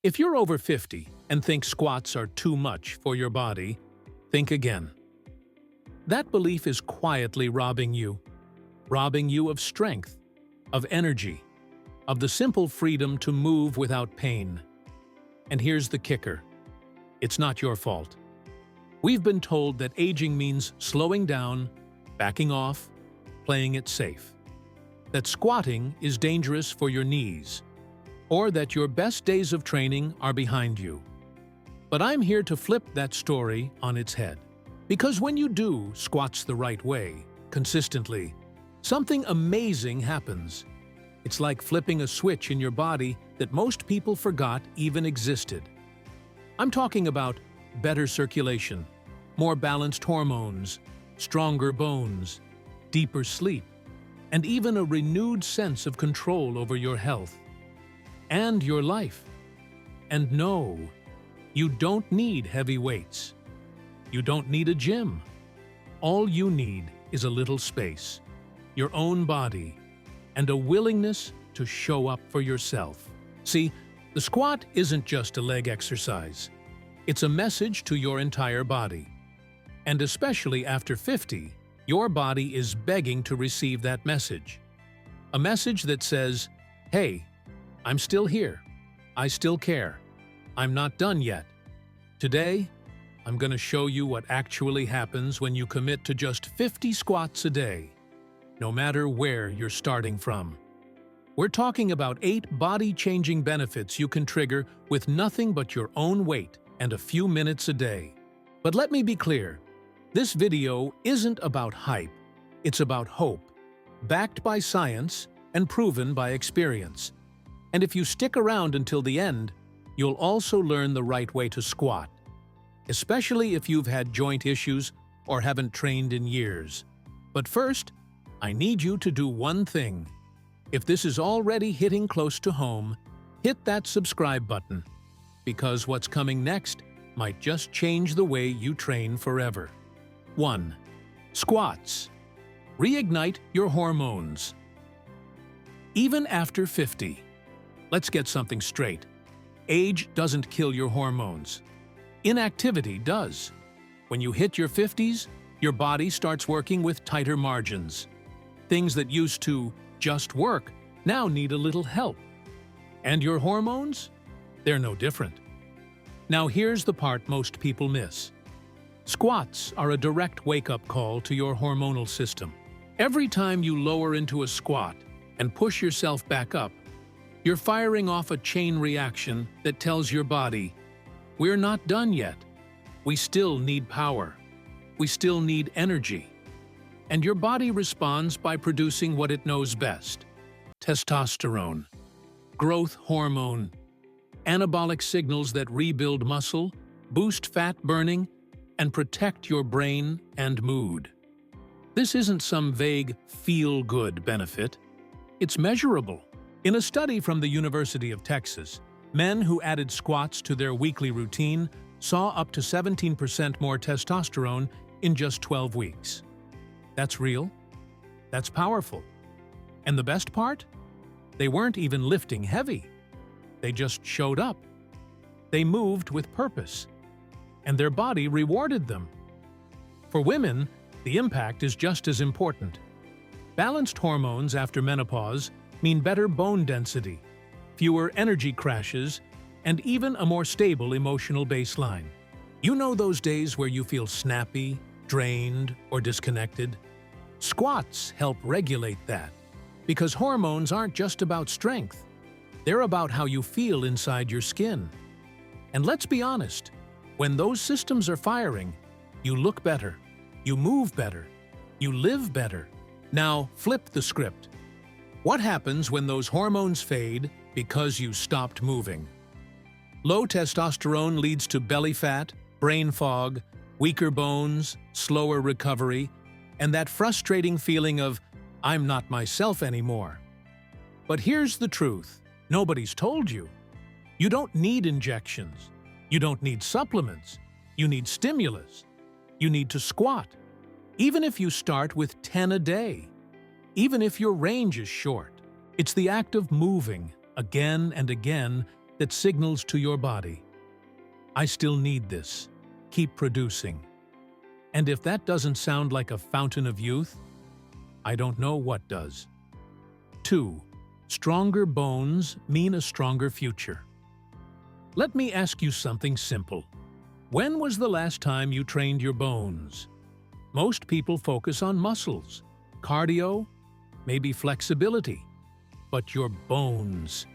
If you're over 50 and think squats are too much for your body, think again. That belief is quietly robbing you of strength, of energy, of the simple freedom to move without pain. And here's the kicker. It's not your fault. We've been told that aging means slowing down, backing off, playing it safe. That squatting is dangerous for your knees, or that your best days of training are behind you. But I'm here to flip that story on its head. Because when you do squats the right way, consistently, something amazing happens. It's like flipping a switch in your body that most people forgot even existed. I'm talking about better circulation, more balanced hormones, stronger bones, deeper sleep, and even a renewed sense of control over your health and your life. And no, you don't need heavy weights. You don't need a gym. All you need is a little space, your own body, and a willingness to show up for yourself. See, the squat isn't just a leg exercise. It's a message to your entire body. And especially after 50, your body is begging to receive that message. A message that says, hey, I'm still here. I still care. I'm not done yet. Today, I'm going to show you what actually happens when you commit to just 50 squats a day, no matter where you're starting from. We're talking about 8 body-changing benefits you can trigger with nothing but your own weight and a few minutes a day. But let me be clear, this video isn't about hype. It's about hope, backed by science and proven by experience. And if you stick around until the end, you'll also learn the right way to squat, especially if you've had joint issues or haven't trained in years. But first, I need you to do one thing. If this is already hitting close to home, hit that subscribe button, because what's coming next might just change the way you train forever. 1. Squats. Reignite your hormones. Even after 50. Let's get something straight. Age doesn't kill your hormones. Inactivity does. When you hit your 50s, your body starts working with tighter margins. Things that used to just work now need a little help. And your hormones? They're no different. Now here's the part most people miss. Squats are a direct wake-up call to your hormonal system. Every time you lower into a squat and push yourself back up, you're firing off a chain reaction that tells your body, we're not done yet. We still need power. We still need energy. And your body responds by producing what it knows best: testosterone, growth hormone, anabolic signals that rebuild muscle, boost fat burning, and protect your brain and mood. This isn't some vague feel-good benefit. It's measurable. In a study from the University of Texas, men who added squats to their weekly routine saw up to 17% more testosterone in just 12 weeks. That's real. That's powerful. And the best part? They weren't even lifting heavy. They just showed up. They moved with purpose. And their body rewarded them. For women, the impact is just as important. Balanced hormones after menopause mean better bone density, fewer energy crashes, and even a more stable emotional baseline. You know those days where you feel snappy, drained, or disconnected? Squats help regulate that, because hormones aren't just about strength. They're about how you feel inside your skin. And let's be honest, when those systems are firing, you look better, you move better, you live better. Now flip the script. What happens when those hormones fade because you stopped moving? Low testosterone leads to belly fat, brain fog, weaker bones, slower recovery, and that frustrating feeling of, I'm not myself anymore. But here's the truth. Nobody's told you. You don't need injections. You don't need supplements. You need stimulus. You need to squat. Even if you start with 10 a day. Even if your range is short. It's the act of moving, again and again, that signals to your body, I still need this. Keep producing. And if that doesn't sound like a fountain of youth, I don't know what does. 2. Stronger bones mean a stronger future. Let me ask you something simple. When was the last time you trained your bones? Most people focus on muscles, cardio, maybe flexibility. But your bones,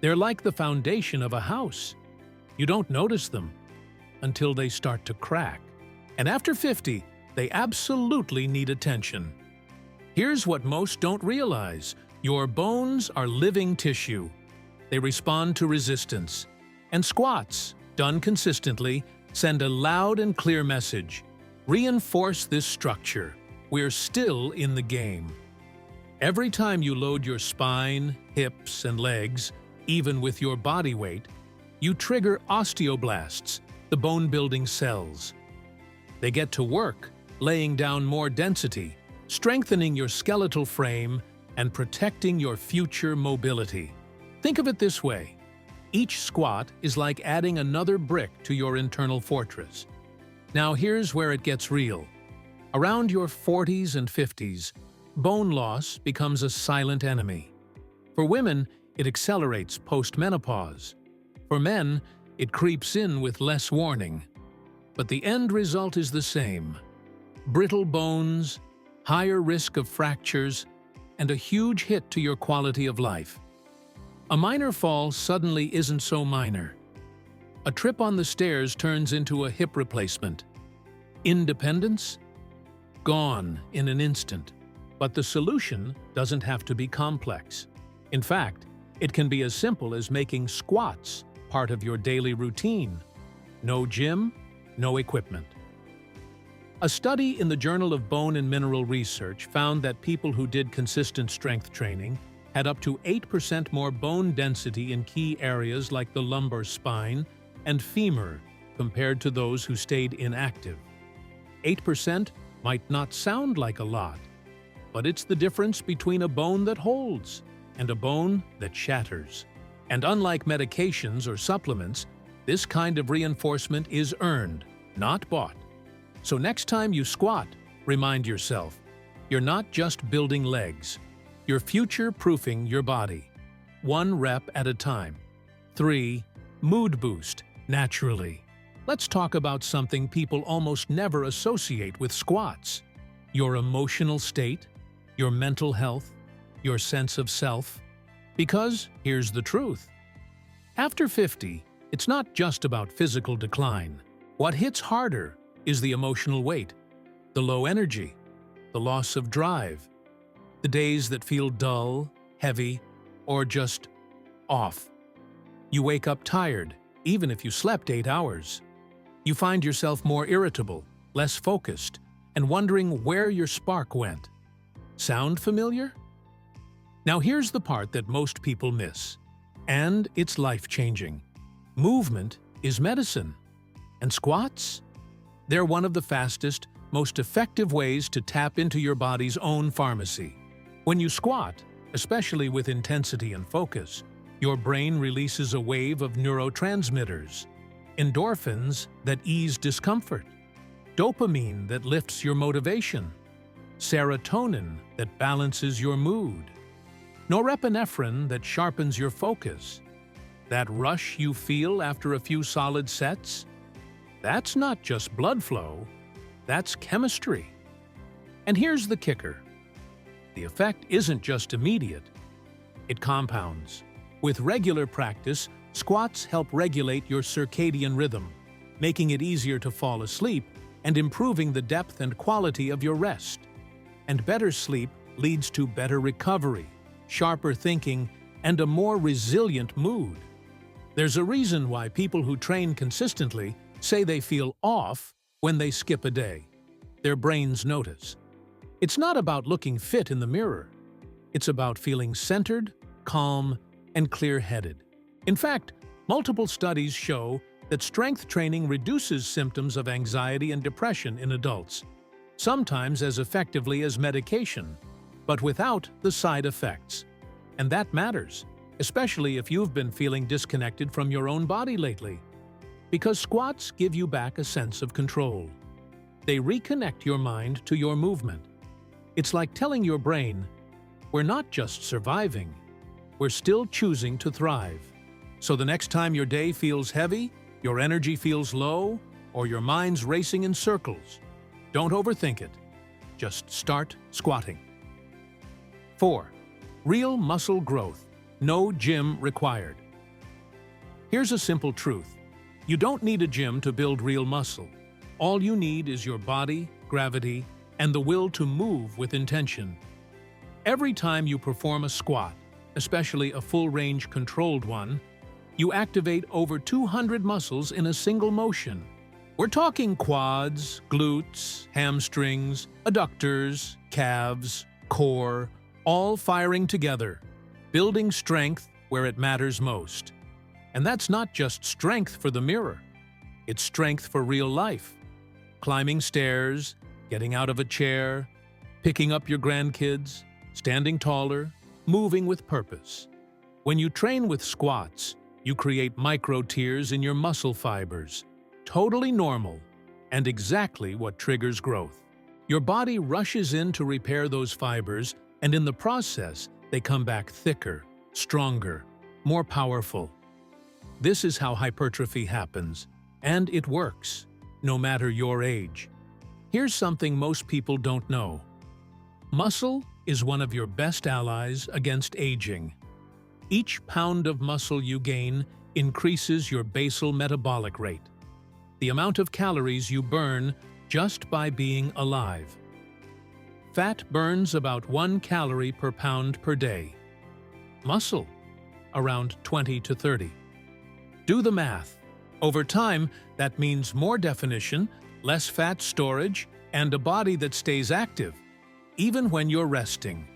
they're like the foundation of a house. You don't notice them until they start to crack. And after 50, they absolutely need attention. Here's what most don't realize. Your bones are living tissue. They respond to resistance. And squats, done consistently, send a loud and clear message. Reinforce this structure. We're still in the game. Every time you load your spine, hips, and legs, even with your body weight, you trigger osteoblasts, the bone-building cells. They get to work, laying down more density, strengthening your skeletal frame, and protecting your future mobility. Think of it this way. Each squat is like adding another brick to your internal fortress. Now here's where it gets real. Around your 40s and 50s, bone loss becomes a silent enemy. For women, it accelerates post-menopause. For men, it creeps in with less warning. But the end result is the same. Brittle bones, higher risk of fractures, and a huge hit to your quality of life. A minor fall suddenly isn't so minor. A trip on the stairs turns into a hip replacement. Independence? Gone in an instant. But the solution doesn't have to be complex. In fact, it can be as simple as making squats part of your daily routine. No gym, no equipment. A study in the Journal of Bone and Mineral Research found that people who did consistent strength training had up to 8% more bone density in key areas like the lumbar spine and femur compared to those who stayed inactive. 8% might not sound like a lot, but it's the difference between a bone that holds and a bone that shatters. And unlike medications or supplements, this kind of reinforcement is earned, not bought. So next time you squat, remind yourself, you're not just building legs, you're future-proofing your body. 1 rep at a time. 3. Mood boost, naturally. Let's talk about something people almost never associate with squats. Your emotional state, your mental health, your sense of self. Because here's the truth. After 50, it's not just about physical decline. What hits harder is the emotional weight, the low energy, the loss of drive, the days that feel dull, heavy, or just off. You wake up tired, even if you slept 8 hours. You find yourself more irritable, less focused, and wondering where your spark went. Sound familiar? Now here's the part that most people miss, and it's life-changing. Movement is medicine, and squats? They're one of the fastest, most effective ways to tap into your body's own pharmacy. When you squat, especially with intensity and focus, your brain releases a wave of neurotransmitters, endorphins that ease discomfort, dopamine that lifts your motivation, serotonin that balances your mood, norepinephrine that sharpens your focus. That rush you feel after a few solid sets? That's not just blood flow, that's chemistry. And here's the kicker. The effect isn't just immediate, it compounds. With regular practice, squats help regulate your circadian rhythm, making it easier to fall asleep and improving the depth and quality of your rest. And better sleep leads to better recovery, sharper thinking, and a more resilient mood. There's a reason why people who train consistently say they feel off when they skip a day. Their brains notice. It's not about looking fit in the mirror. It's about feeling centered, calm, and clear-headed. In fact, multiple studies show that strength training reduces symptoms of anxiety and depression in adults, sometimes as effectively as medication, but without the side effects. And that matters, especially if you've been feeling disconnected from your own body lately. Because squats give you back a sense of control. They reconnect your mind to your movement. It's like telling your brain, we're not just surviving, we're still choosing to thrive. So the next time your day feels heavy, your energy feels low, or your mind's racing in circles, don't overthink it. Just start squatting. 4. Real muscle growth. No gym required. Here's a simple truth. You don't need a gym to build real muscle. All you need is your body, gravity, and the will to move with intention. Every time you perform a squat, especially a full-range controlled one, you activate over 200 muscles in a single motion. We're talking quads, glutes, hamstrings, adductors, calves, core, all firing together, building strength where it matters most. And that's not just strength for the mirror. It's strength for real life. Climbing stairs, getting out of a chair, picking up your grandkids, standing taller, moving with purpose. When you train with squats, you create micro-tears in your muscle fibers. Totally normal, and exactly what triggers growth. Your body rushes in to repair those fibers, and in the process, they come back thicker, stronger, more powerful. This is how hypertrophy happens, and it works, no matter your age. Here's something most people don't know. Muscle is one of your best allies against aging. Each pound of muscle you gain increases your basal metabolic rate, the amount of calories you burn just by being alive. Fat burns about 1 calorie per pound per day. Muscle, around 20 to 30. Do the math. Over time, that means more definition, less fat storage, and a body that stays active, even when you're resting.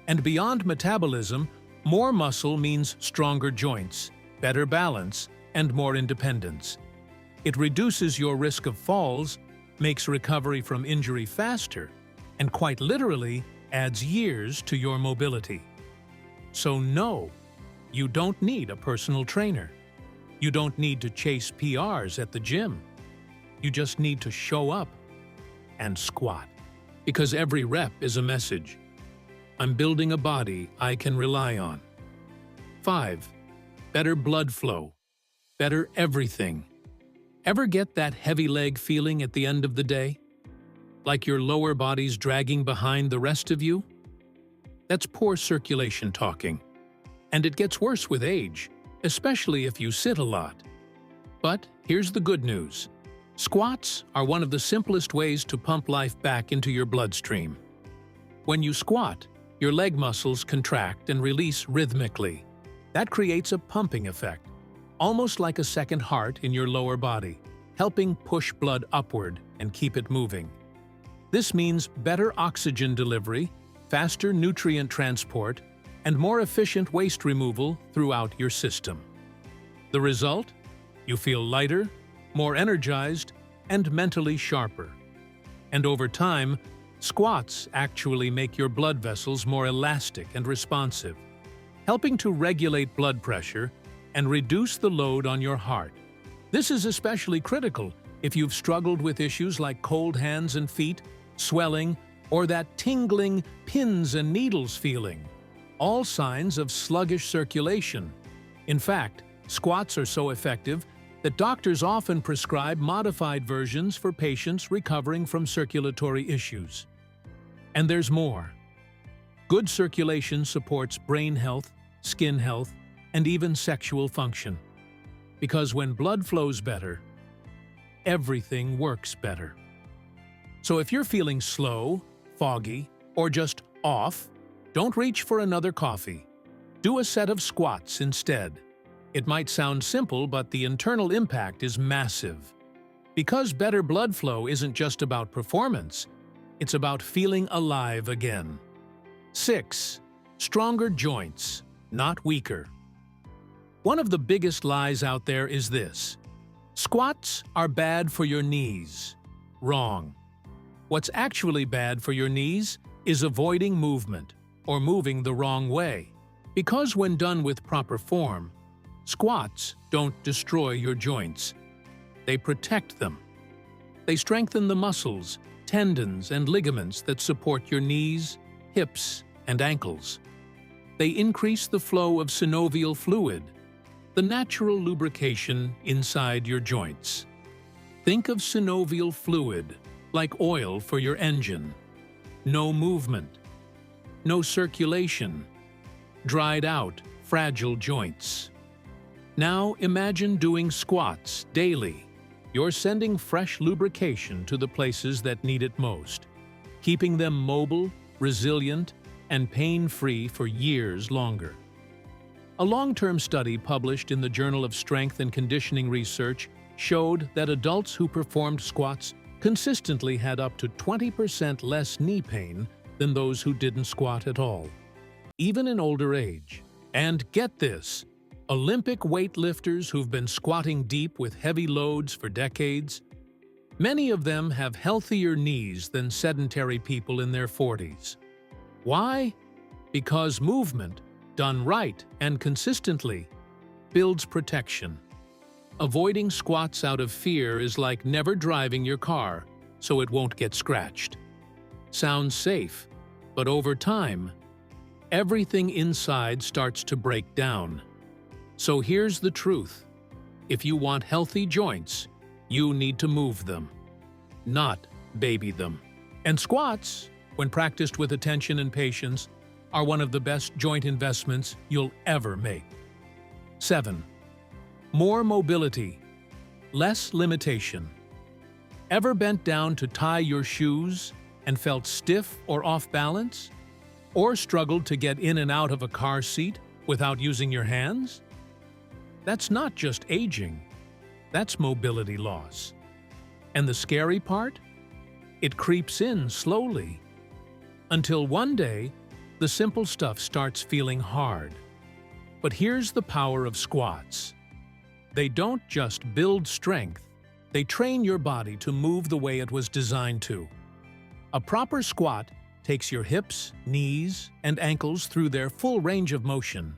And beyond metabolism, more muscle means stronger joints, better balance, and more independence. It reduces your risk of falls, makes recovery from injury faster, and quite literally adds years to your mobility. So no, you don't need a personal trainer. You don't need to chase PRs at the gym. You just need to show up and squat. Because every rep is a message. I'm building a body I can rely on. 5. Better blood flow. Better everything. Ever get that heavy leg feeling at the end of the day? Like your lower body's dragging behind the rest of you? That's poor circulation talking. And it gets worse with age, especially if you sit a lot. But here's the good news. Squats are one of the simplest ways to pump life back into your bloodstream. When you squat, your leg muscles contract and release rhythmically. That creates a pumping effect, almost like a second heart in your lower body, helping push blood upward and keep it moving. This means better oxygen delivery, faster nutrient transport, and more efficient waste removal throughout your system. The result? You feel lighter, more energized, and mentally sharper. And over time, squats actually make your blood vessels more elastic and responsive, helping to regulate blood pressure and reduce the load on your heart. This is especially critical if you've struggled with issues like cold hands and feet, swelling, or that tingling pins and needles feeling, all signs of sluggish circulation. In fact, squats are so effective that doctors often prescribe modified versions for patients recovering from circulatory issues. And there's more. Good circulation supports brain health, skin health, and even sexual function. Because when blood flows better, everything works better. So if you're feeling slow, foggy, or just off, don't reach for another coffee. Do a set of squats instead. It might sound simple, but the internal impact is massive. Because better blood flow isn't just about performance, it's about feeling alive again. 6. Stronger joints, not weaker. One of the biggest lies out there is this: squats are bad for your knees. Wrong. What's actually bad for your knees is avoiding movement or moving the wrong way. Because when done with proper form, squats don't destroy your joints. They protect them. They strengthen the muscles, tendons, and ligaments that support your knees, hips, and ankles. They increase the flow of synovial fluid, the natural lubrication inside your joints. Think of synovial fluid like oil for your engine. No movement, no circulation, dried out, fragile joints. Now imagine doing squats daily. You're sending fresh lubrication to the places that need it most, keeping them mobile, resilient, and pain-free for years longer. A long-term study published in the Journal of Strength and Conditioning Research showed that adults who performed squats consistently had up to 20% less knee pain than those who didn't squat at all, even in older age. And get this, Olympic weightlifters who've been squatting deep with heavy loads for decades, many of them have healthier knees than sedentary people in their 40s. Why? Because movement, done right and consistently, builds protection. Avoiding squats out of fear is like never driving your car, so it won't get scratched. Sounds safe, but over time, everything inside starts to break down. So here's the truth. If you want healthy joints, you need to move them, not baby them. And squats, when practiced with attention and patience, are one of the best joint investments you'll ever make. 7. More mobility, less limitation. Ever bent down to tie your shoes and felt stiff or off balance? Or struggled to get in and out of a car seat without using your hands? That's not just aging, that's mobility loss. And the scary part? It creeps in slowly. Until one day, the simple stuff starts feeling hard. But here's the power of squats. They don't just build strength, they train your body to move the way it was designed to. A proper squat takes your hips, knees, and ankles through their full range of motion.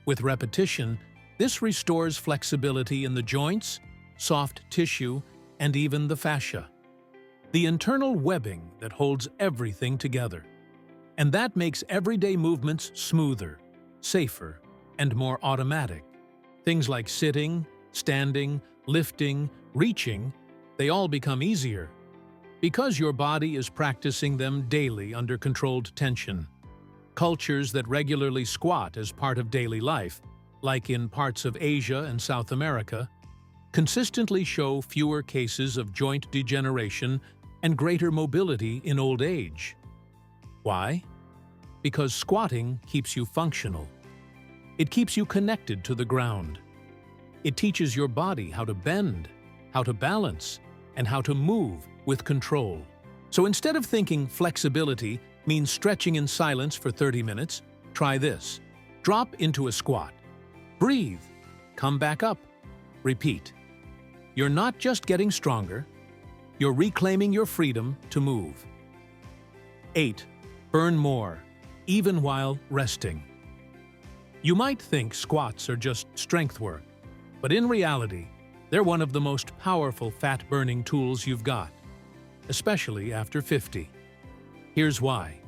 With repetition, this restores flexibility in the joints, soft tissue, and even the fascia, the internal webbing that holds everything together. And that makes everyday movements smoother, safer, and more automatic. Things like sitting, standing, lifting, reaching, they all become easier because your body is practicing them daily under controlled tension. Cultures that regularly squat as part of daily life, like in parts of Asia and South America, consistently show fewer cases of joint degeneration and greater mobility in old age. Why? Because squatting keeps you functional. It keeps you connected to the ground. It teaches your body how to bend, how to balance, and how to move with control. So instead of thinking flexibility means stretching in silence for 30 minutes, try this. Drop into a squat. Breathe. Come back up. Repeat. You're not just getting stronger, you're reclaiming your freedom to move. 8. Burn more, even while resting. You might think squats are just strength work, but in reality, they're one of the most powerful fat-burning tools you've got, especially after 50. Here's why.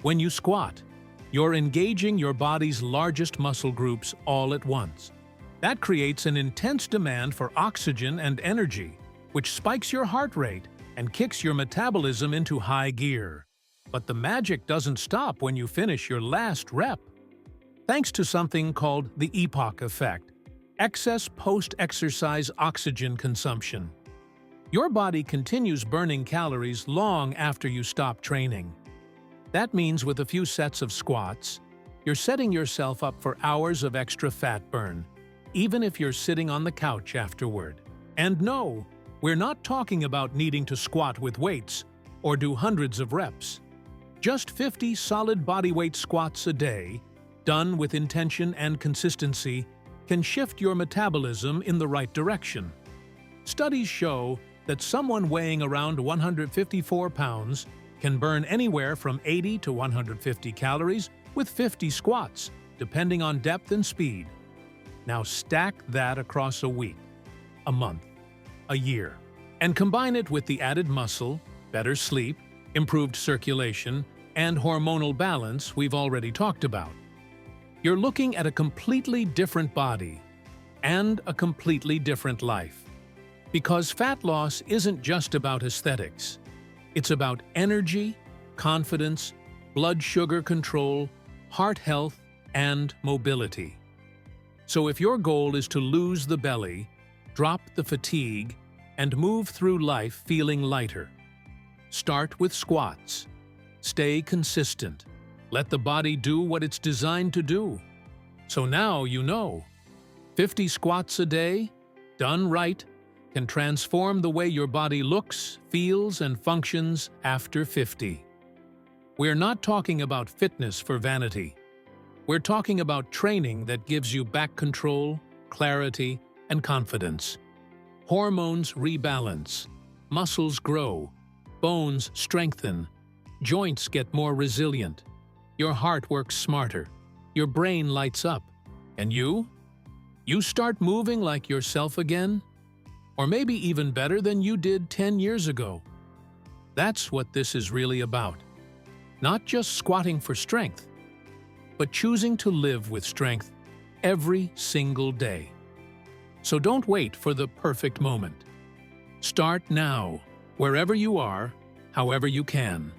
When you squat, you're engaging your body's largest muscle groups all at once. That creates an intense demand for oxygen and energy, which spikes your heart rate and kicks your metabolism into high gear. But the magic doesn't stop when you finish your last rep. Thanks to something called the EPOC effect, excess post-exercise oxygen consumption. Your body continues burning calories long after you stop training. That means with a few sets of squats, you're setting yourself up for hours of extra fat burn, even if you're sitting on the couch afterward. And no, we're not talking about needing to squat with weights or do hundreds of reps. Just 50 solid bodyweight squats a day, done with intention and consistency, can shift your metabolism in the right direction. Studies show that someone weighing around 154 pounds can burn anywhere from 80 to 150 calories with 50 squats, depending on depth and speed. Now stack that across a week, a month, a year, and combine it with the added muscle, better sleep, improved circulation, and hormonal balance we've already talked about. You're looking at a completely different body and a completely different life. Because fat loss isn't just about aesthetics. It's about energy, confidence, blood sugar control, heart health, and mobility. So if your goal is to lose the belly, drop the fatigue, and move through life feeling lighter, start with squats. Stay consistent. Let the body do what it's designed to do. So now you know. 50 squats a day, done right, can transform the way your body looks, feels, and functions after 50. We're not talking about fitness for vanity. We're talking about training that gives you back control, clarity, and confidence. Hormones rebalance, muscles grow, bones strengthen, joints get more resilient, your heart works smarter, your brain lights up, and you? You start moving like yourself again? Or maybe even better than you did 10 years ago. That's what this is really about. Not just squatting for strength, but choosing to live with strength every single day. So don't wait for the perfect moment. Start now, wherever you are, however you can.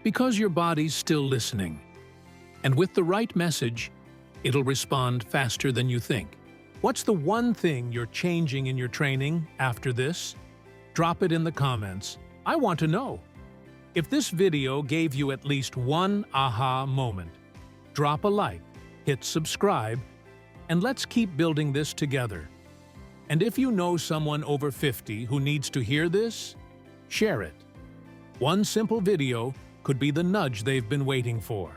Because your body's still listening. And with the right message, it'll respond faster than you think. What's the one thing you're changing in your training after this? Drop it in the comments. I want to know. If this video gave you at least one aha moment, drop a like, hit subscribe, and let's keep building this together. And if you know someone over 50 who needs to hear this, share it. One simple video could be the nudge they've been waiting for.